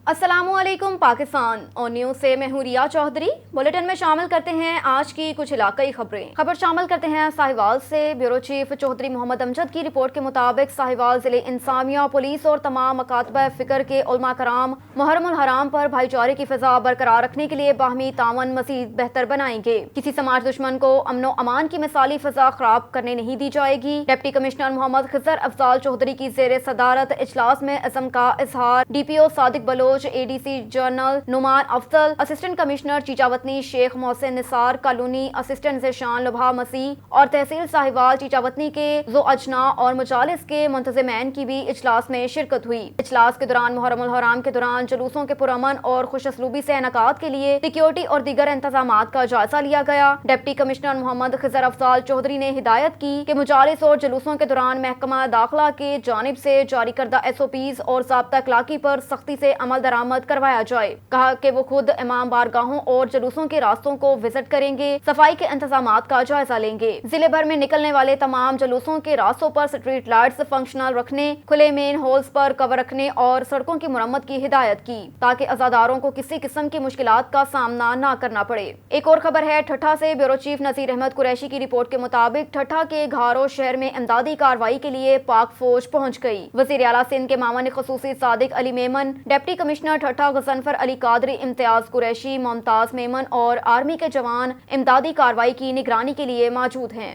अस्सलामु अलैकुम पाकिस्तान और न्यूज़ से मैं हूं रिया चौधरी। बुलेटिन में शामिल करते हैं आज की कुछ इलाकाई खबरें। खबर शामिल करते हैं साहिवाल से। ब्यूरो चीफ चौधरी मोहम्मद अमजद की रिपोर्ट के मुताबिक साहिवाल जिले इंसामिया पुलिस और तमाम मकातब फिक्र के उलमा कराम मुहर्रमुल हराम पर भाईचारे की फिजा बरकरार रखने के लिए बाहमी तावन मजीद बेहतर बनाएंगे। किसी समाज दुश्मन को अमनो अमान की मिसाली फिजा खराब करने नहीं दी जाएगी। डिप्टी कमिश्नर मोहम्मद खिजर अफजाल चौधरी की जेर सदारत इजलास में इज़्म का इजहार। DPO Sadiq Baloch, ADC general Numan Afzal, assistant commissioner Chichawatni Sheikh Mohsin Nisar, colony assistant Zeeshan Lubha Masih और तहसील साहिवाल चीचावतनी के जो अजना और मुजालिस के मुंतज़िमैन की भी इजलास में शिरकत हुई। इजलास के दौरान मुहर्रमुल हराम के दौरान जुलूसों के पुरअमन और खुशअस्लूबी से इनकाद के लिए सिक्योरिटी और दीगर इंतजामात का जायजा लिया गया। डिप्टी कमिश्नर मोहम्मद खिजर अफजाल चौधरी ने हिदायत की कि मुजालिस और जुलूसों के दौरान महकमा दाखिला के जानिब से जारी करदा SOPs और ज़ाब्ता अखलाकी पर सख्ती से अमल दरामद करवाया जाए। कहा कि वो खुद इमाम बारगाहों और जुलूसों के रास्तों को विजिट करेंगे, सफाई के इंतजामात का जायजा लेंगे। जिले भर में निकलने वाले तमाम जुलूसों के रास्तों पर स्ट्रीट लाइट्स फंक्शनल रखने, खुले मेन होल्स पर कवर रखने और सड़कों की मुरम्मत की हिदायत की ताकि अज़ादारों को किसी किस्म की मुश्किलात का सामना न करना पड़े। एक और खबर है ठट्ठा से। ब्यूरो चीफ नज़ीर अहमद कुरैशी की रिपोर्ट के मुताबिक ठट्ठा के घारो शहर में इमदादी कार्रवाई के लिए पाक फौज पहुँच गई। वज़ीर आला सिंध के मामले ख़ुसूसी सादिक अली मेमन, डिप्टी कमिश्नर ठट्ठा गजनफर अली कादरी, इम्तियाज कुरैशी, मुमताज मेमन और आर्मी के जवान इमदादी कार्रवाई की निगरानी के लिए मौजूद हैं।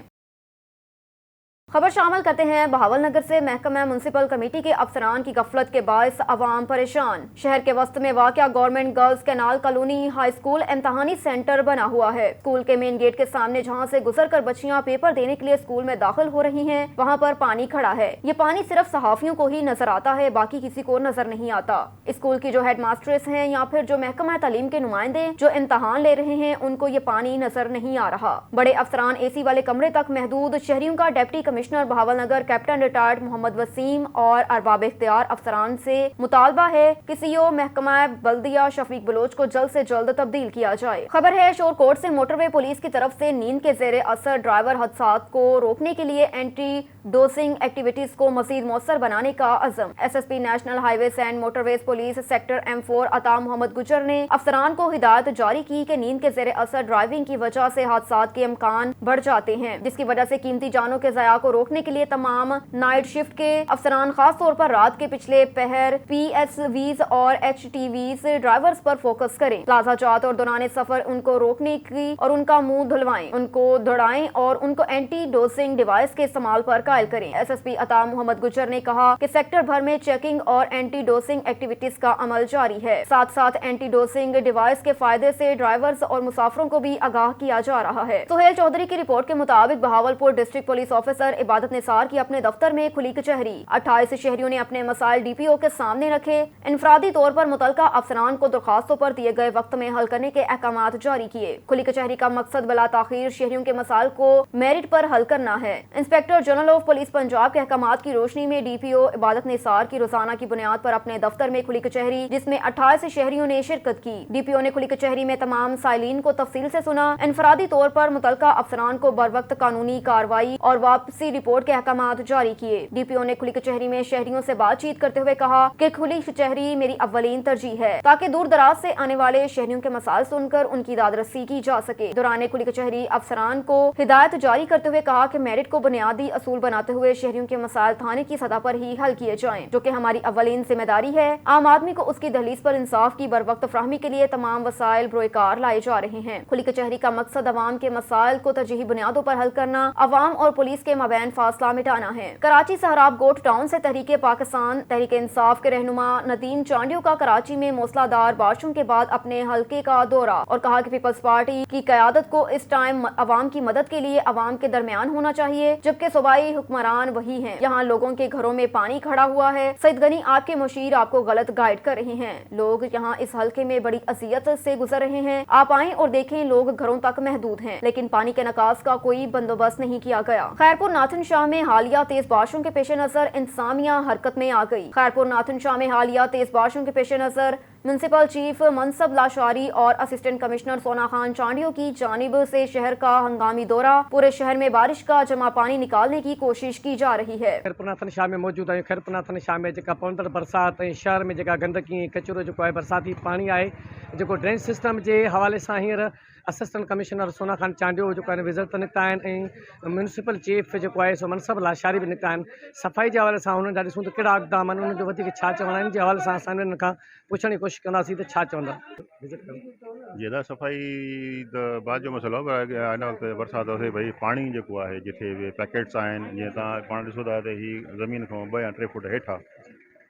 खबर शामिल करते हैं बहावल नगर से। महकमा म्युनिसिपल कमेटी के अफसरान की गफलत के बायस अवाम परेशान। शहर के वस्त में वाक़या government girls canal colony high school इम्तहानी सेंटर बना हुआ है। स्कूल के मेन गेट के सामने जहां से गुजर कर बच्चियां पेपर देने के लिए स्कूल में दाखिल हो रही हैं, वहां पर पानी खड़ा है। ये पानी सिर्फ सहाफियों को ही नजर आता है, बाकी किसी को नजर नहीं आता। स्कूल की जो हेड मास्टर्स हैं या फिर जो महकमा तालीम के नुमाइंदे जो इम्तहान ले रहे हैं, उनको ये पानी नजर नहीं आ रहा। बड़े अफसरान AC वाले कमरे तक महदूद। शहरियों का deputy commissioner Bahawalnagar captain retired Mohammad Waseem और अरबाब इख्तियार अफसरान से मुतालबा है कि CO महकमा बल्दिया शफीक बलोच को जल्द से जल्द तब्दील किया जाए। खबर है शोरकोट से। मोटरवे पुलिस की तरफ से नींद के जेरे असर ड्राइवर हादसात को रोकने के लिए एंटी डोसिंग एक्टिविटीज को मजीद मौसर बनाने का अज़म। SSP national highways and motorways police sector M4 अता मोहम्मद गुजर ने अफसरान को हिदायत जारी की कि नींद के जेरे असर ड्राइविंग की वजह से हादसात के इम्कान बढ़ जाते हैं, जिसकी वजह से कीमती जानों के ज़या को रोकने के लिए तमाम नाइट शिफ्ट के अफसरान खास तौर पर रात के पिछले पहर PSVs और HTVs ड्राइवर्स पर फोकस करें। प्लाजा जात और दौरान सफर उनको रोकने की और उनका मुंह धुलवाएं, उनको दौड़ाएं और उनको एंटी डोसिंग डिवाइस के इस्तेमाल पर कायल करें। SSP अता मोहम्मद गुजर ने कहा कि सेक्टर भर में चेकिंग और एंटी डोसिंग एक्टिविटीज का अमल जारी है। साथ साथ एंटी डोसिंग डिवाइस के फायदे से ड्राइवर्स और मुसाफिरों को भी आगाह किया जा रहा है। सुहेल चौधरी की रिपोर्ट के मुताबिक बहावलपुर डिस्ट्रिक्ट पुलिस ऑफिसर इबादत निसार की अपने दफ्तर में खुली कचहरी। 28 शहरियों ने अपने मसाइल DPO के सामने रखे। इनफरादी तौर पर मुतलका अफसरान को दरखास्तों पर दिए गए वक्त में हल करने के अहकामात जारी किए। खुली कचहरी का मकसद बला ताखीर शहरियों के मसाइल को मेरिट पर हल करना है। Inspector general of police Punjab के अहकामात की रोशनी में DPO इबादत निसार की रोजाना की बुनियाद पर अपने दफ्तर में खुली कचहरी, जिसमें 28 शहरियों ने शिरकत की। DPO ने खुली कचहरी में तमाम साइलिन को तफसील से सुना। इनफरादी तौर पर मुतलका अफसरान को बर वक्त कानूनी कार्रवाई और वापसी रिपोर्ट के अहकामात जारी किए। DPO ने खुली कचहरी में शहरियों से बातचीत करते हुए कहा कि खुली कचहरी मेरी अव्वलीन तरजीह है ताकि दूर दराज से आने वाले शहरियों के मसाइल सुनकर उनकी दादरसी की जा सके। दौरान खुली कचहरी अफसरान को हिदायत जारी करते हुए कहा कि मेरिट को बुनियादी असूल बनाते हुए शहरियों के मसाइल थाने की सतह पर ही हल किए जाएं, जो कि हमारी अव्वलीन जिम्मेदारी है। आम आदमी को उसकी दहलीज पर इंसाफ की बर वक्त फ्राहमी के लिए तमाम वसाइल बरोकार लाए जा रहे हैं। खुली कचहरी का मकसद अवाम के मसाइल को तरजीही बुनियादों पर हल करना, अवाम और पुलिस के मबैन फासला मिटाना है। कराची सहराब गोट टाउन से तहरीक पाकिस्तान तहरीक इंसाफ के रहनुमा नदीम चांडियो का कराची में मूसलाधार बारिशों के बाद अपने हल्के का दौरा और कहा कि पीपल्स पार्टी की क़यादत को इस टाइम अवाम की मदद के लिए अवाम के दरमियान होना चाहिए, जबकि सूबाई हुक्मरान वही हैं। यहाँ लोगों के घरों में पानी खड़ा हुआ है। सईद गनी आपके मुशीर आपको गलत गाइड कर रहे हैं। लोग यहाँ इस हल्के में बड़ी अजियत से गुजर रहे हैं। आप आएं और देखें, लोग घरों तक महदूद हैं, लेकिन पानी के निकास का कोई बंदोबस्त नहीं किया गया। खैरपुर नाथन शाह में हालिया तेज बारिशों के पेश नजर इंतजामिया हरकत में आ गई। खैरपुर नाथन शाह में हालिया तेज बारिशों के पेश नजर म्युनिसिपल चीफ मनसब लाशारी और असिस्टेंट कमिश्नर सोना खान चांडियों की जानिब से शहर का हंगामी दौरा। पूरे शहर में बारिश का जमा पानी निकालने की कोशिश की जा रही है। खैरपुनाथन शाह में मौजूद आहियूं। खैरपुनाथन शाह में जेका पवंदड़ बरसात ऐं शहर में जेका गंदगी कचरो जेको आहे बरसाती पाणी आहे जेको ड्रेन सिस्टम जे हवाले सां हींअर असिस्टेंट कमिश्नर सोना खान चांडियो जेको आहे विज़िट ते निकिता आहिनि ऐं म्युनिसिपल चीफ जेको आहे सो मनसब लाशारी बि निकिता आहिनि। सफ़ाई जे हवाले सां हुननि जा ॾिसूं त कहिड़ा इक़दाम आहिनि, उन्हनि जो वधीक छा चवणा आहिनि, जे हवाले सां असां हिननि खां पुछण जी कोशिशि कंदासीं त छा चवंदा। विज़िट कयो जेॾा सफ़ाई त बाद जो मसइलो आहे, पर हिन वक़्तु बरसाति थिए भई पाणी जेको आहे जिथे बि पैकेट्स आहिनि, जीअं तव्हां पाण ॾिसो था त हीअ ज़मीन खां 2 या 3 फुट हेठि आहे,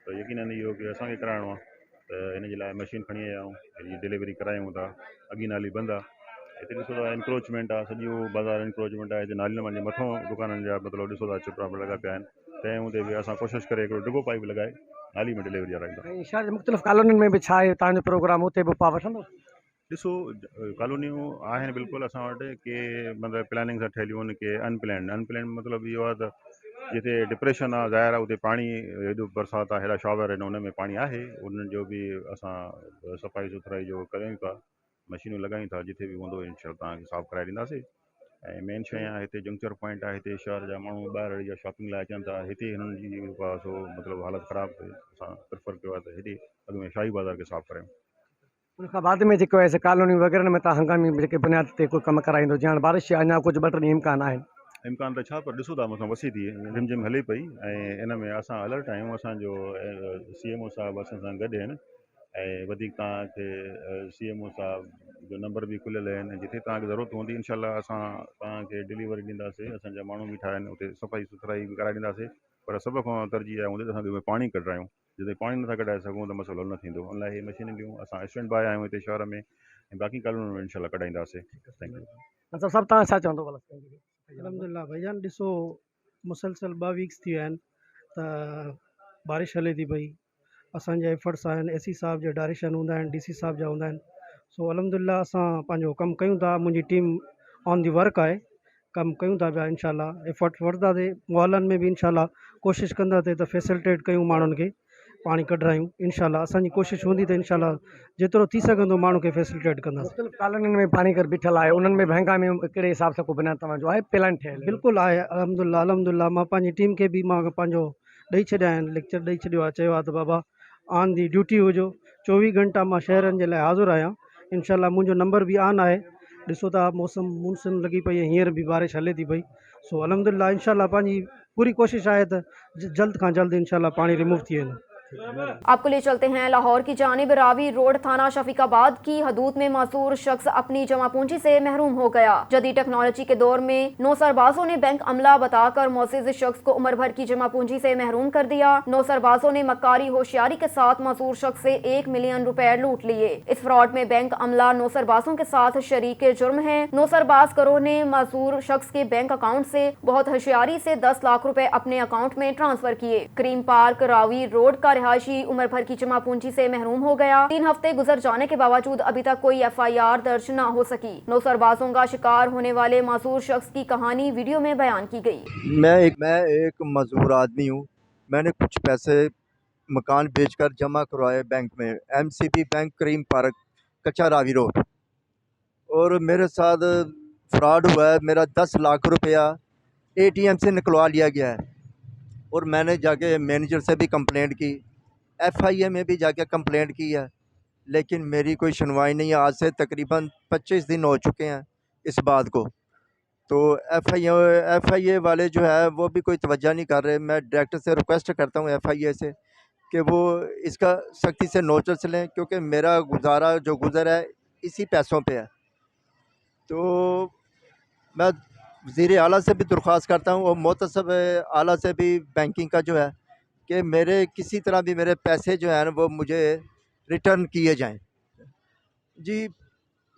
त यकीनन इहो की असांखे कराइणो आहे, त इन जे लाइ मशीन खणी आया आहियूं, हीअ डिलीवरी करायूं था। अॻी नाली बंदि आहे, हिते ॾिसो था इंक्रोचमेंट आहे, सॼो बाज़ार इंक्रोचमेंट आहे, हिते नालियुनि जे मथां दुकाननि जा मतिलबु ॾिसो था चिपड़ा लॻा पिया आहिनि, तंहिं हूंदे बि असां कोशिशि करे हिकिड़ो डिगो पाइप लॻाए नाली में डिलीवरी कराईंदा। ऐं शहर जे मुख़्तलिफ़ कॉलोनियुनि में बि छा आहे तव्हांजो प्रोग्राम, हुते बि पाव वठंदो? ॾिसो कॉलोनियूं आहिनि बिल्कुलु असां वटि, के मतिलबु प्लानिंग सां ठहियलूं आहिनि, के अनप्लैंड मतिलबु इहो आहे त जिते डिप्रेशन आहे, ज़ाहिर आहे उते पाणी हेॾो बरसाति आहे, हेॾा शॉवर आहिनि, उन में पाणी आहे, उन्हनि जो बि असां सफ़ाई सुथराई जो कयूं था, मशीनूं लॻायूं था, जिथे बि हूंदो इनशा तव्हांखे साफ़ु कराए ॾींदासीं। ऐं मेन शइ आहे हिते जंक्चर पॉइंट आहे, हिते शहर जा माण्हू ॿाहिरि जा शॉपिंग लाइ अचनि था, हिते हिननि जी जेको आहे सो मतिलबु हालत ख़राबु थिए, असां प्रिफर कयो आहे त हिते अॻ में शाही बाज़ार खे साफ़ु करायूं। उन खां बाद में जेको आहे कॉलोनी वग़ैरह में तव्हां हंगामी जेके बुनियाद ते कोई कमु कराईंदो, जीअं हाणे बारिश अञा कुझु 2-3 ॾींहं इम्कान आहिनि? इम्कान त छा, पर ॾिसो था मथां वसी थी रिमझिम हले पई, ऐं इन में असां अलर्ट आहियूं। असांजो CMO साहिबु असां सां गॾु आहिनि, ऐं वधीक तव्हांखे CMO साहिब जो नंबर बि खुलियल आहिनि, जिथे तव्हांखे ज़रूरत हूंदी इनशाला असां तव्हांखे डिलीवरी ॾींदासीं। असांजा माण्हू बीठा आहिनि, उते सफ़ाई सुथराई बि कराए ॾींदासीं, पर सभ खां तरजीह आहे हूंदी त असांखे पाणी कढायूं, जिते पाणी नथा कढाए सघूं त मसइलो न थींदो। उन लाइ इहे मशीनूं ॾियूं, असां स्टैंड बाय आहियूं हिते शहर में, ऐं बाक़ी कॉलोनियुनि में इनशाला कढाईंदासीं। Thank you. अच्छा, सभु तव्हां छा चवंदो भला? अलहमदिल्ला भाईजान, ॾिसो मुसलसल 2 वीक्स थी विया आहिनि त बारिश हले थी पई, असांजा एफर्ट्स आहिनि, AC साहब जा डायरेक्शन हूंदा आहिनि, DC साहब जा हूंदा आहिनि, सो अलहमदिल्ला असां पंहिंजो कमु कयूं था। मुंहिंजी टीम ऑन दी वर्क आहे, कमु कयूं था पिया, इंशाल्लाह एफर्ट वठंदासीं, मुहलनि में बि इंशाल्लाह कोशिशि कंदासीं त फैसिलिटेट कयूं माण्हुनि खे, पाणी कढायूं। इंशाल्लाह असांजी कोशिशि हूंदी त इंशाल्लाह जेतिरो थी सघंदो माण्हू खे फैसिलिटेट कंदासीं। मुख़्तलिफ़ कॉलोनियुनि में पाणी कर बीठल आहे, उन्हनि में बि हंगामी कहिड़े हिसाब सां को बुनियाद तव्हांजो आहे प्लान ठहियल? बिल्कुलु आहे, अलहमदिल्ला मां पंहिंजी टीम खे बि मां पंहिंजो ॾेई छॾिया आहिनि, लेक्चर ॾेई छॾियो आहे, चयो आहे त बाबा ऑन दी ड्यूटी हुजो, 24 घंटा मां शहरनि जे लाइ हाज़ुर आहियां। इंशाल्लाह मुंहिंजो नंबर बि ऑन आहे। ॾिसो था मौसम मूनसून लॻी पई आहे, हींअर बि बारिश हले थी पई, सो अलहमदिल्ला इंशाल्लाह पंहिंजी पूरी कोशिशि आहे त जल्द खां जल्द इंशाल्लाह पाणी रिमूव थी वेंदो। आपको ले चलते हैं लाहौर की जानिब। रावी रोड थाना शफीकाबाद की हदूद में मासूर शख्स अपनी जमा पूंजी से महरूम हो गया। जदीद टेक्नोलॉजी के दौर में 9 सरबाजों ने बैंक अमला बताकर मोअज़्ज़िज़ शख्स को उम्र भर की जमा पूंजी से महरूम कर दिया। 9 सरबाजों ने मक्कारी होशियारी के साथ मासूर शख्स से 1 मिलियन रुपए लूट लिए। इस फ्रॉड में बैंक अमला 9 सरबाजों के साथ शरीक जुर्म है। 9 सरबाज करों ने मासूर शख्स के बैंक अकाउंट से बहुत होशियारी से 10 लाख रुपए अपने अकाउंट में ट्रांसफर किए। क्रीम पार्क रावी रोड का रिहायशी उम्र भर की जमा पूंजी से महरूम हो गया। 3 हफ्ते गुजर जाने के बावजूद अभी तक कोई FIR दर्ज न हो सकी। 9 सरबाजों का शिकार होने वाले मासूर शख्स की कहानी वीडियो में बयान की गई। मैं एक मजबूर आदमी हूँ। मैंने कुछ पैसे मकान बेचकर जमा करवाए बैंक में, MCB बैंक क्रीम पार्क कच्चा रावी रोड, और मेरे साथ फ्रॉड हुआ है। मेरा 10 लाख रुपया ATM से निकलवा लिया गया है, और मैंने जाके मैनेजर से भी कंप्लेंट की, FIA में भी जाके कंप्लेंट की है, लेकिन मेरी कोई सुनवाई नहीं है। आज से तकरीबन 25 दिन हो चुके हैं इस बात को। तो FIA वाले जो है वो भी कोई तवज्जो नहीं कर रहे। मैं डायरेक्टर से रिक्वेस्ट करता हूँ FIA से कि वो इसका सख्ती से नोटिस लें, क्योंकि मेरा गुजारा जो गुज़र है इसी पैसों पे है। तो मैं वज़ीर आला से भी दरख्वास्त करता हूँ, और मोतसब आला से भी बैंकिंग का जो है कि मेरे किसी तरह भी मेरे पैसे जो हैं वो मुझे रिटर्न किए जाएं। जी,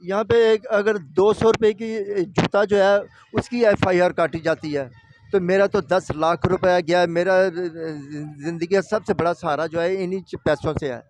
यहाँ पे एक अगर 200 रुपये की जूता जो है उसकी FIR काटी जाती है, तो मेरा तो 10 लाख रुपया गया। मेरा ज़िंदगी का सबसे बड़ा सहारा जो है इन्हीं पैसों से है।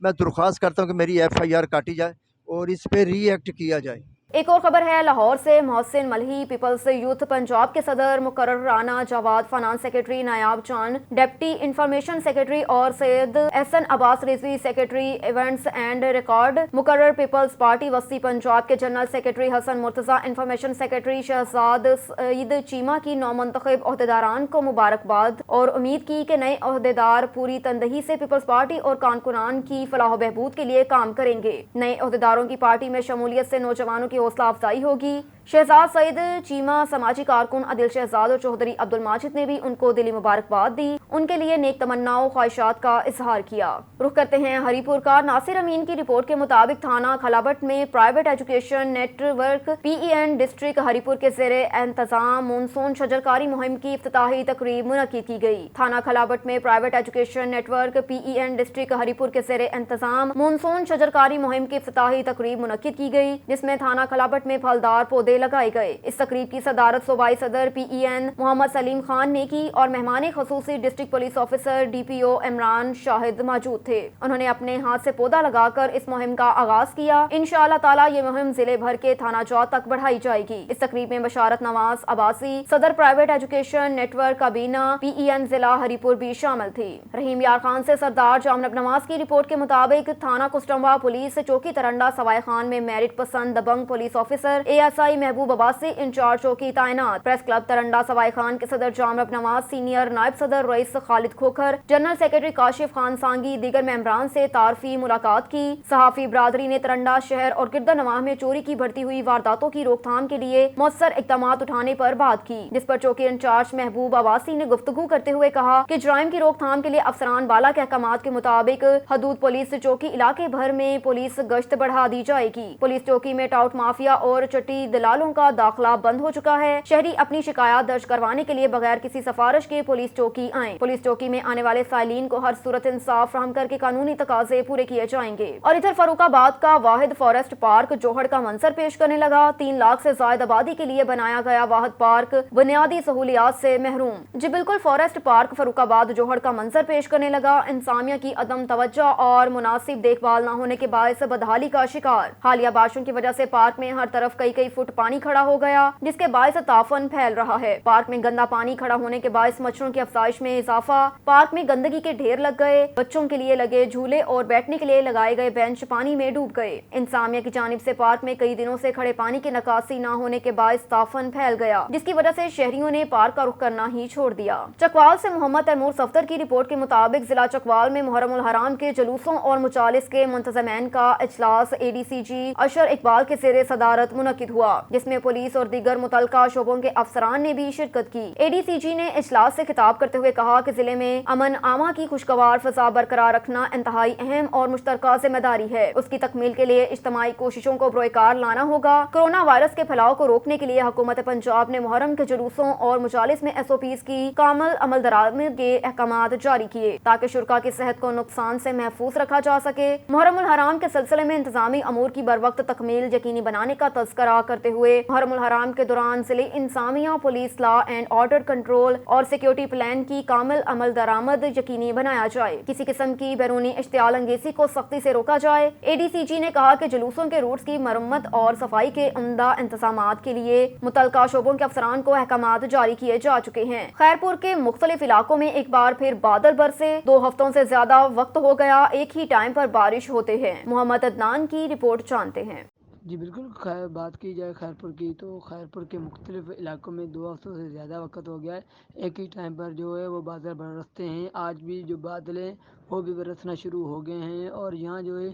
मैं दरख्वास्त करता हूँ कि मेरी FIR काटी जाए और इस पर रिएक्ट किया जाए। ایک اور خبر ہے لاہور سے۔ محسن ملہی پیپلز یوتھ پنجاب کے صدر مقرر، رانا جواد فنانس سیکرٹری، نایاب چاند ڈپٹی انفارمیشن سیکرٹری اور Syed Ahsan Abbas Rizvi secretary events and record مقرر، پیپلز پارٹی وسطی پنجاب کے general secretary Hassan Murtaza, information secretary Shahzad Saeed Cheema کی نومنتخب عہدیداران کو مبارکباد اور امید کی کہ نئے عہدیدار پوری تندہی سے پیپلز پارٹی اور کارکنان کی فلاح و بہبود کے لیے کام کریں گے۔ نئے عہدیداروں کی پارٹی میں شمولیت سے نوجوانوں کی حوصلہ افزائی ہوگی۔ شہزاد سعید چیمہ، سماجی کارکن عادل شہزاد اور چوہدری عبد الماجد نے بھی ان کو دلی مبارکباد دی، ان کے لیے نیک تمناؤں خواہشات کا اظہار کیا۔ رخ کرتے ہیں ہری پور کا۔ ناصر امین کی رپورٹ کے مطابق تھانہ کھلابٹ میں private education network PEN district Haripur کے زیر انتظام مونسون شجرکاری مہم کی افتتاحی تقریب منعقد کی گئی۔ تھانہ کھلابٹ میں private education network PEN district Haripur کے زیر انتظام مونسون شجرکاری مہم کی افتتاحی تقریب منعقد کی گئی، جس میں تھانہ کھلابٹ میں پھلدار پودے لگائے گئے۔ اس تقریب کی صدارت صوبائی صدر PEN محمد سلیم خان نے کی اور مہمان خصوصی district police officer DPO Imran Shahid موجود تھے۔ انہوں نے اپنے ہاتھ سے پودا لگا کر اس مہم کا آغاز کیا۔ انشاءاللہ تعالی یہ مہم ضلع بھر کے تھانہ جات تک بڑھائی جائے گی۔ اس تقریب میں بشارت نواز عباسی، صدر پرائیویٹ ایجوکیشن نیٹ ورک کابینہ PEN ضلع ہری پور بھی شامل تھی۔ رحیم یار خان سے سردار جامنب نواز کی رپورٹ کے مطابق تھانہ کسٹموا پولیس چوکی ترنڈا سوائے خان میں میرٹ پسند دبنگ پولیس آفیسر ASI محبوب عباسی انچارج چوکی تعینات۔ پریس کلب ترنڈا سوائے خان کے صدر جامنب نواز، سینئر نائب صدر رئیس خالد کھوکھر، جنرل سیکرٹری کاشف خان سانگی دیگر ممبران سے تعارفی ملاقات کی۔ صحافی برادری نے ترنڈا شہر اور گردہ نواح میں چوری کی بڑھتی ہوئی وارداتوں کی روک تھام کے لیے مؤثر اقدامات اٹھانے پر بات کی، جس پر چوکی انچارج محبوب عباسی نے گفتگو کرتے ہوئے کہا کہ جرائم کی روک تھام کے لیے افسران بالا کے احکامات کے مطابق حدود پولیس چوکی علاقے بھر میں پولیس گشت بڑھا دی جائے گی۔ پولیس چوکی میں ٹاؤٹ مافیا اور چٹی دلالوں کا داخلہ بند ہو چکا ہے۔ شہری اپنی شکایات درج کروانے کے لیے بغیر کسی سفارش کے پولیس چوکی آئیں۔ پولیس چوکی میں آنے والے سائلین کو ہر صورت انصاف فراہم کر کے قانونی تقاضے پورے کیے جائیں گے۔ اور ادھر فاروق آباد کا واحد فارسٹ پارک جوہڑ کا منظر پیش کرنے لگا۔ 3 لاکھ سے زائد آبادی کے لیے بنایا گیا واحد پارک بنیادی سہولیات سے محروم۔ جی بالکل، فارسٹ پارک فاروق آباد جوہڑ کا منظر پیش کرنے لگا۔ انتظامیہ کی عدم توجہ اور مناسب دیکھ بھال نہ ہونے کے باعث بدحالی کا شکار۔ حالیہ بارشوں کی وجہ سے پارک میں ہر طرف کئی فٹ پانی کھڑا ہو گیا، جس کے باعث تعفن پھیل رہا ہے۔ پارک میں گندا پانی کھڑا ہونے کے باعث مچھروں کی افزائش میں اضافہ۔ پارک میں گندگی کے ڈھیر لگ گئے، بچوں کے لیے لگے جھولے اور بیٹھنے کے لیے لگائے گئے بینچ پانی میں ڈوب گئے۔ انتظامیہ کی جانب سے پارک میں کئی دنوں سے کھڑے پانی کی نکاسی نہ ہونے کے باعث تعفن پھیل گیا، جس کی وجہ سے شہریوں نے پارک کا رخ کرنا ہی چھوڑ دیا۔ چکوال سے محمد تیمور صفدر کی رپورٹ کے مطابق ضلع چکوال میں محرم الحرام کے جلوسوں اور مجالس کے منتظمین کا اجلاس ADCG اشر اقبال کے زیر صدارت منعقد ہوا، جس میں پولیس اور دیگر متعلقہ شعبوں کے افسران نے بھی شرکت کی۔ ADCG نے اجلاس سے خطاب کرتے ہوئے کہا کہ ضلع میں امن عامہ کی خوشگوار فضا برقرار رکھنا انتہائی اہم اور مشترکہ ذمہ داری ہے۔ اس کی تکمیل کے لیے اجتماعی کوششوں کو بروئے کار لانا ہوگا۔ کورونا وائرس کے پھیلاؤ کو روکنے کے لیے حکومت پنجاب نے محرم کے جلوسوں اور مجالس میں SOPs کی کامل عمل درآمد کے احکامات جاری کیے، تاکہ شرکاء کی صحت کو نقصان سے محفوظ رکھا جا سکے۔ محرم الحرام کے سلسلے میں انتظامی امور کی بروقت تکمیل یقینی بنانے کا تذکرہ کرتے ہوئے محرم الحرام کے دوران ضلع انتظامیہ police law and order control اور سیکیورٹی پلان کی کامل عمل درآمد یقینی بنایا جائے، کسی قسم کی بیرونی اشتعال انگیزی کو سختی سے روکا جائے۔ ADCG نے کہا کہ جلوسوں کے روٹس کی مرمت اور صفائی کے عمدہ انتظامات کے لیے متعلقہ شعبوں کے افسران کو احکامات جاری کیے جا چکے ہیں۔ خیرپور کے مختلف علاقوں میں ایک بار پھر بادل برسے، 2 ہفتوں سے زیادہ وقت ہو گیا ایک ہی ٹائم پر بارش ہوتے ہیں۔ محمد عدنان کی رپورٹ جانتے ہیں۔ جی بالکل، بات کی جائے خیرپور کی تو خیرپور کے مختلف علاقوں میں 2 ہفتوں سے زیادہ وقت ہو گیا ہے، ایک ہی ٹائم پر جو ہے وہ بادل برستے ہیں۔ آج بھی جو بادل ہیں وہ بھی برسنا شروع ہو گئے ہیں اور یہاں جو ہے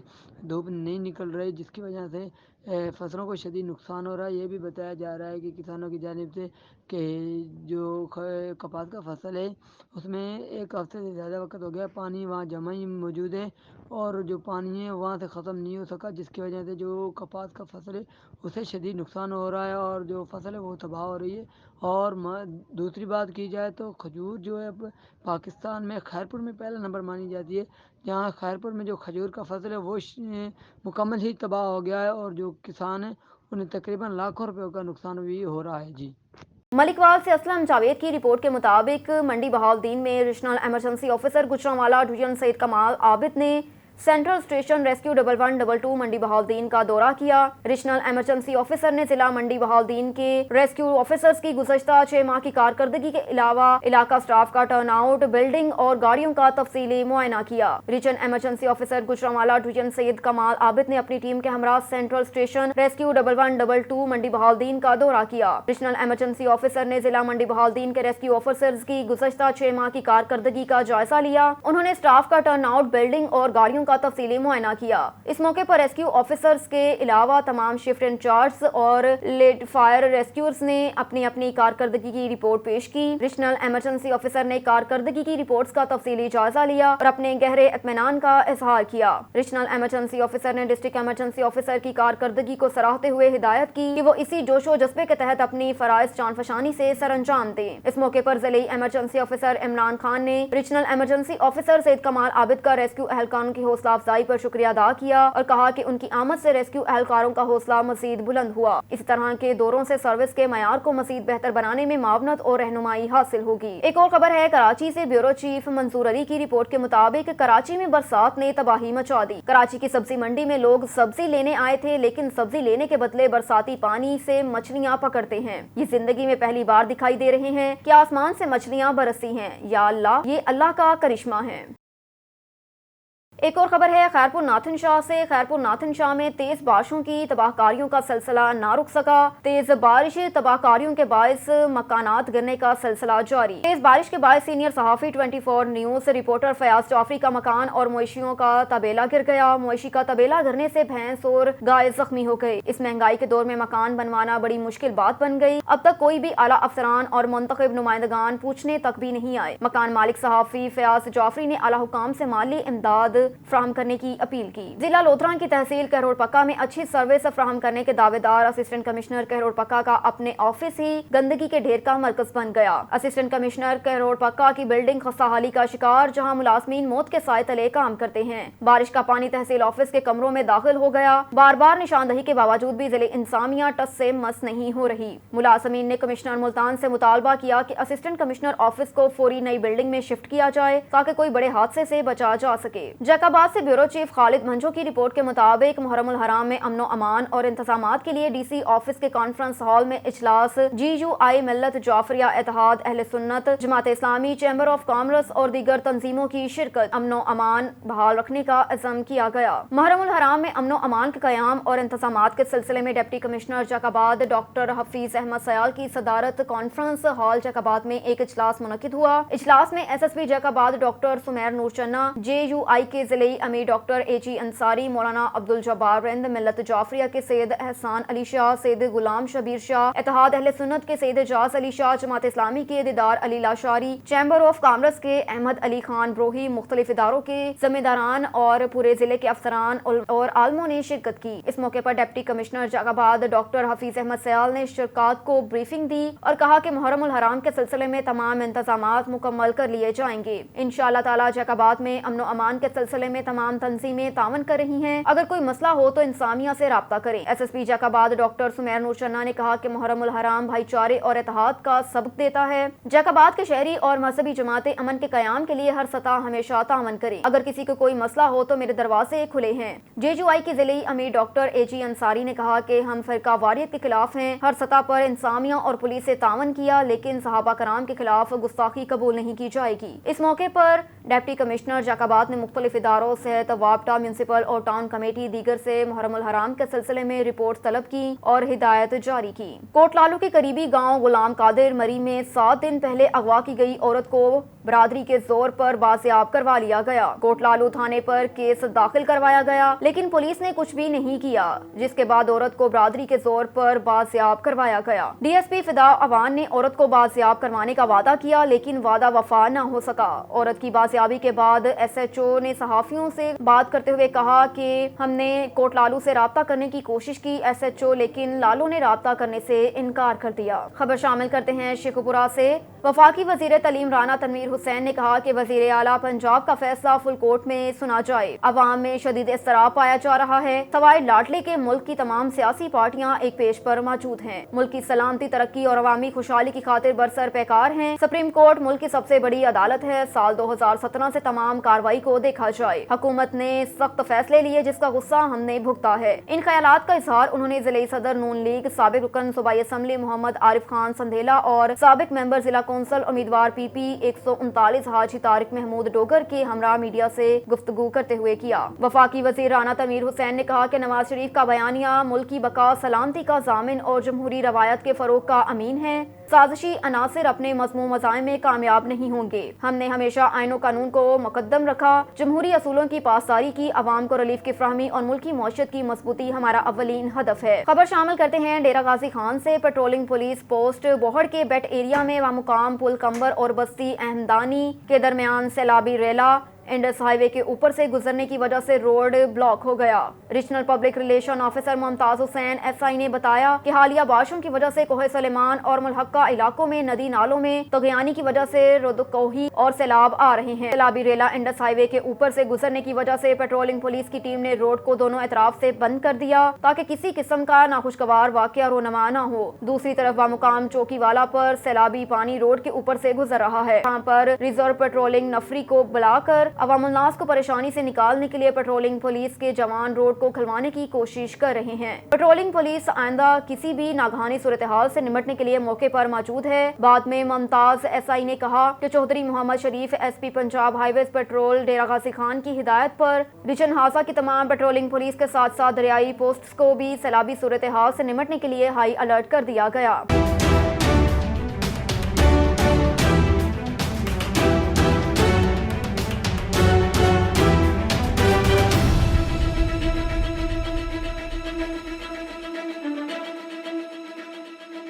دھوپ نہیں نکل رہی، جس کی وجہ سے فصلوں کو شدید نقصان ہو رہا ہے۔ یہ بھی بتایا جا رہا ہے کہ کسانوں کی جانب سے کہ جو کپاس کا فصل ہے اس میں 1 ہفتے سے زیادہ وقت ہو گیا، پانی وہاں جمع ہی موجود ہے اور جو پانی ہے وہاں سے ختم نہیں ہو سکا، جس کی وجہ سے جو کپاس کا فصل ہے اسے شدید نقصان ہو رہا ہے اور جو فصل ہے وہ تباہ ہو رہی ہے۔ اور دوسری بات کی جائے تو کھجور جو ہے پاکستان میں خیرپور میں پہلا نمبر مانی جاتی ہے، جہاں خیرپور میں جو کھجور کا فصل ہے وہ مکمل ہی تباہ ہو گیا ہے اور جو کسان ہیں انہیں تقریباً لاکھوں روپے کا نقصان بھی ہو رہا ہے۔ جی ملکوال سے اسلم جاوید کی رپورٹ کے مطابق منڈی بہاؤالدین میں regional emergency officer Gujranwala division Syed Kamal Abid نے central station rescue 1112 Mandi Bahauddin का दौरा किया। रीजनल इमरजेंसी ऑफिसर ने जिला मंडी बहाउद्दीन के रेस्क्यू ऑफिसर्स की गुज़श्ता 6 माह की कारकर्दगी के अलावा इलाका स्टाफ का टर्नआउट, बिल्डिंग और गाड़ियों का तफसीली मुआयना किया। Region emergency officer Gujranwala division Syed Kamal Abid ने अपनी टीम के हमरा central station rescue 1112 Mandi Bahauddin का दौरा किया। रीजनल इमरजेंसी ऑफिसर ने जिला मंडी बहाउद्दीन के रेस्क्यू ऑफिसर्स की गुज़श्ता 6 माह की कारकर्दगी का जायजा लिया। उन्होंने स्टाफ का टर्नआउट, बिल्डिंग और गाड़ियों का तफसीली मुआयना किया। इस मौके पर रेस्क्यू ऑफिसर्स के अलावा तमाम शिफ्ट इंचार्ज और लेड फायर रेस्क्यूअर्स ने अपनी अपनी कारकर्दगी की रिपोर्ट पेश की। रीजनल इमरजेंसी ऑफिसर ने कारकर्दगी की रिपोर्ट्स का तफसीली जायजा लिया और अपने गहरे इत्मीनान का इजहार किया। रीजनल इमरजेंसी ऑफिसर ने डिस्ट्रिक्ट इमरजेंसी ऑफिसर की कारकर्दगी को सराहते हुए हिदायत की कि वो इसी जोशो जज्बे के तहत अपनी फराइज जानफशानी से सरअंजाम दें। इस मौके पर जिले इमरजेंसी ऑफिसर इमरान खान ने regional emergency officer Syed Kamal Abid का रेस्क्यू एहलकारों की हौसला अफजाई पर शुक्रिया अदा किया और कहा कि उनकी आमद से रेस्क्यू एहलकारों का हौसला मजीद बुलंद हुआ। इसी तरह के दौरों से सर्विस के मयार को मजीद बेहतर बनाने में मावनत और रहनुमाई हासिल होगी। एक और खबर है कराची से। ब्यूरो चीफ मंसूर अली की रिपोर्ट के मुताबिक कराची में बरसात ने तबाही मचा दी। कराची की सब्जी मंडी में लोग सब्जी लेने आए थे, लेकिन सब्जी लेने के बदले बरसाती पानी से मछलियां पकड़ते हैं। ये जिंदगी में पहली बार दिखाई दे रहे हैं कि आसमान से मछलियां बरसती हैं। या अल्लाह, ये अल्लाह का करिश्मा है। एक और खबर है खैरपुर नाथन शाह से। खैरपुर नाथन शाह में तेज बारिशों की तबाहकारियों का सिलसिला ना रुक सका। तेज बारिश तबाहकारियों के बायस मकानात गिरने का सिलसिला जारी। तेज बारिश के बायस सीनियर सहाफी 24 न्यूज रिपोर्टर फयाज जाफरी का मकान और मवेशियों का तबेला गिर गया। मवेशी का तबेला गिरने से भैंस और गाय जख्मी हो गए। इस महंगाई के दौर में मकान बनवाना बड़ी मुश्किल बात बन गई। अब तक कोई भी आला अफसरान और मुंतखब नुमाइंदगान पूछने तक भी नहीं आए। मकान मालिक सहाफी फयाज जाफरी ने आला हुकाम से माली इमदाद फ्राहम करने की अपील की। जिला लोथरा की तहसील कहरोड़ पक्का में अच्छी सर्विस फ्राहम करने के दावेदार असिस्टेंट कमिश्नर कहरोड़ पक्का का अपने ऑफिस ही गंदगी के ढेर का मरकज बन गया। असिस्टेंट कमिश्नर कहरोड़ पक्का की बिल्डिंग खस्ताहाली का शिकार, जहां मुलाजमीन मौत के साए तले काम करते हैं। बारिश का पानी तहसील ऑफिस के कमरों में दाखिल हो गया। बार बार निशानदही के बावजूद भी जिले इंसामिया टस से मस नहीं हो रही। मुलाजमीन ने कमिश्नर मुल्तान से मुतालबा किया कि असिस्टेंट कमिश्नर ऑफिस को फौरी नई बिल्डिंग में शिफ्ट किया जाए ताकि कोई बड़े हादसे से बचा जा सके। जैकाबाद से ब्यूरो चीफ खालिद मंजो की रिपोर्ट के मुताबिक मुहर्रमुल हराम में अमनो अमान और इंतजामात के लिए डीसी ऑफिस के कॉन्फ्रेंस हॉल में इजलास GUI मिल्लत जाफरिया इत्तेहाद अहले सुन्नत Jamaat Islami chamber of commerce और दीगर तंजीमों की शिरकत। अमनो अमान बहाल रखने का अज़म किया गया। मुहर्रमुल हराम में अमनो अमान के क़याम और इंतजामात के सिलसिले में deputy commissioner Jacobabad doctor Hafeez Ahmed Sial की सदारत कॉन्फ्रेंस हॉल जैकाबाद में एक इजलास मुनक्किद हुआ। इजलास में SSP जैकाबाद डॉक्टर सुमेर नूर चन्ना, JUI के जिले अमीर डॉक्टर AG अंसारी, मौलाना अब्दुल जब्बार रिंद, मिल्लत जाफरिया के सैयद एहसान अली शाह, सैयद गुलाम शबीर शाह, इत्तेहाद अहले सुन्नत के सैयद एजाज अली शाह, जमात इस्लामी के दीदार Ali Lashari, chamber of commerce के अहमद अली खान ब्रोही, मुख्तलिफ इदारों के जिम्मेदारान और पूरे जिले के अफसरान और आलमों ने शिरकत की। इस मौके पर deputy commissioner Jacobabad doctor Hafeez Ahmed Sial ने शिरकत को ब्रीफिंग दी और कहा कि मुहर्रमुल हराम के सिलसिले में तमाम इंतजामात मुकम्मल कर लिए जाएंगे। इंशाअल्लाह ताला जैकाबाद में अमनो अमान के सिलसिले में तमाम तंजीमें तावन कर रही हैं। अगर कोई मसला हो तो इंसानियत से राब्ता करें। SSP जैकाबाद डॉक्टर सुमेर नूर चन्ना ने कहा कि मुहर्रमुल हराम भाईचारे और इत्तेहाद का सबक देता है। जैकाबाद के शहरी और मजहबी जमातें अमन के कयाम के लिए हर सतह हमेशा तावन करें। अगर किसी को कोई मसला हो तो मेरे दरवाजे खुले हैं। JUI के जिले अमीर डॉक्टर AG अंसारी ने कहा कि हम फिरका वारियत के खिलाफ हैं। हर सतह पर इंसानिया और पुलिस से तावन किया, लेकिन सहाबा कराम के खिलाफ गुस्ताखी कबूल नहीं की जाएगी। इस मौके पर डिप्टी कमिश्नर जैकाबाद ने मुख्तलिफ इदारों सहित वापटा म्यूनसिपल और टाउन कमेटी दीगर से मुहर्रमुल हराम के सिलसिले में रिपोर्ट तलब की और हिदायत जारी की। कोटलालू के करीबी गांव गुलाम कादिर मरी में 7 दिन पहले अगवा की गई औरत को बरादरी के जोर पर बाजियाब करवा लिया गया। कोटलालू थाने पर केस दाखिल करवाया गया, लेकिन पुलिस ने कुछ भी नहीं किया, जिसके बाद औरत को बरादरी के जोर पर बाजियाब करवाया गया। DSP फिदा अवान ने औरत को बाजियाब करवाने का वादा किया, लेकिन वादा वफा न हो सका। औरत की बाजियाबी के बाद SHO ने सहाफियों से बात करते हुए कहा कि हमने कोटलालू से राब्ता करने की कोशिश की SHO, लेकिन लालू ने राब्ता करने से इनकार कर दिया। खबर शामिल करते हैं शेखुपुरा से। वफाकी वजीर तालीम राना तनवीर حسین نے کہا کہ وزیر اعلیٰ پنجاب کا فیصلہ فل کورٹ میں سنا جائے. عوام میں شدید اضطراب پایا جا رہا ہے. سوائے لاڈلے کے ملک کی تمام سیاسی پارٹیاں ایک پیش پر موجود ہیں. ملک کی سلامتی، ترقی اور عوامی خوشحالی کی خاطر برسر پیکار ہیں. سپریم کورٹ ملک کی سب سے بڑی عدالت ہے. سال 2017 سے تمام کارروائی کو دیکھا جائے. حکومت نے سخت فیصلے لیے جس کا غصہ ہم نے بھگتا ہے. ان خیالات کا اظہار انہوں نے ضلعی صدر نون لیگ، سابق رکن صوبائی اسمبلی محمد عارف خان سندھیلا اور سابق ممبر ضلع کونسل امیدوار پی پی 139 حاجی طارق محمود ڈوگر کے ہمراہ میڈیا سے گفتگو کرتے ہوئے کیا. وفاقی وزیر رانا تنویر حسین نے کہا کہ نواز شریف کا بیانیہ ملک کی بقا، سلامتی کا ضامن اور جمہوری روایت کے فروغ کا امین ہے. سازشی عناصر اپنے مضمون مزاحم میں کامیاب نہیں ہوں گے. ہم نے ہمیشہ آئین و قانون کو مقدم رکھا، جمہوری اصولوں کی پاسداری کی، عوام کو ریلیف کی فراہمی اور ملکی معیشت کی مضبوطی ہمارا اولین ہدف ہے. خبر شامل کرتے ہیں ڈیرہ غازی خان سے. پیٹرولنگ پولیس پوسٹ بوہڑ کے بیٹ ایریا میں وامقام پل کمبر اور بستی احمدانی کے درمیان سیلابی ریلا انڈس ہائی وے کے اوپر سے گزرنے کی وجہ سے روڈ بلاک ہو گیا. Regional public relation officer Mumtaz Hussain S I نے بتایا کہ حالیہ بارشوں کی وجہ سے کوہ سلیمان اور ملحقہ علاقوں میں ندی نالوں میں طغیانی کی وجہ سے ردوکوہی اور سیلاب آ رہے ہیں. سیلابی ریلا انڈس ہائی وے کے اوپر سے گزرنے کی وجہ سے پیٹرولنگ پولیس کی ٹیم نے روڈ کو دونوں اطراف سے بند کر دیا تاکہ کسی قسم کا ناخوشگوار واقعہ رونما نہ ہو. دوسری طرف وامقام چوکی والا پر سیلابی پانی روڈ کے اوپر سے گزر رہا ہے. یہاں پر ریزرو پیٹرولنگ نفری کو بلا کر عوام الناس کو پریشانی سے نکالنے کے لیے پیٹرولنگ پولیس کے جوان روڈ کو کھلوانے کی کوشش کر رہے ہیں. پیٹرولنگ پولیس آئندہ کسی بھی ناگہانی صورتحال سے نمٹنے کے لیے موقع پر موجود ہے. بعد میں ممتاز ایس آئی نے کہا کہ چودھری محمد شریف ایس پی پنجاب ہائی ویز پیٹرول ڈیرہ غازی خان کی ہدایت پر ریجن ہاسا کی تمام پیٹرولنگ پولیس کے ساتھ ساتھ دریائی پوسٹس کو بھی سیلابی صورتحال سے نمٹنے کے لیے ہائی الرٹ کر دیا گیا.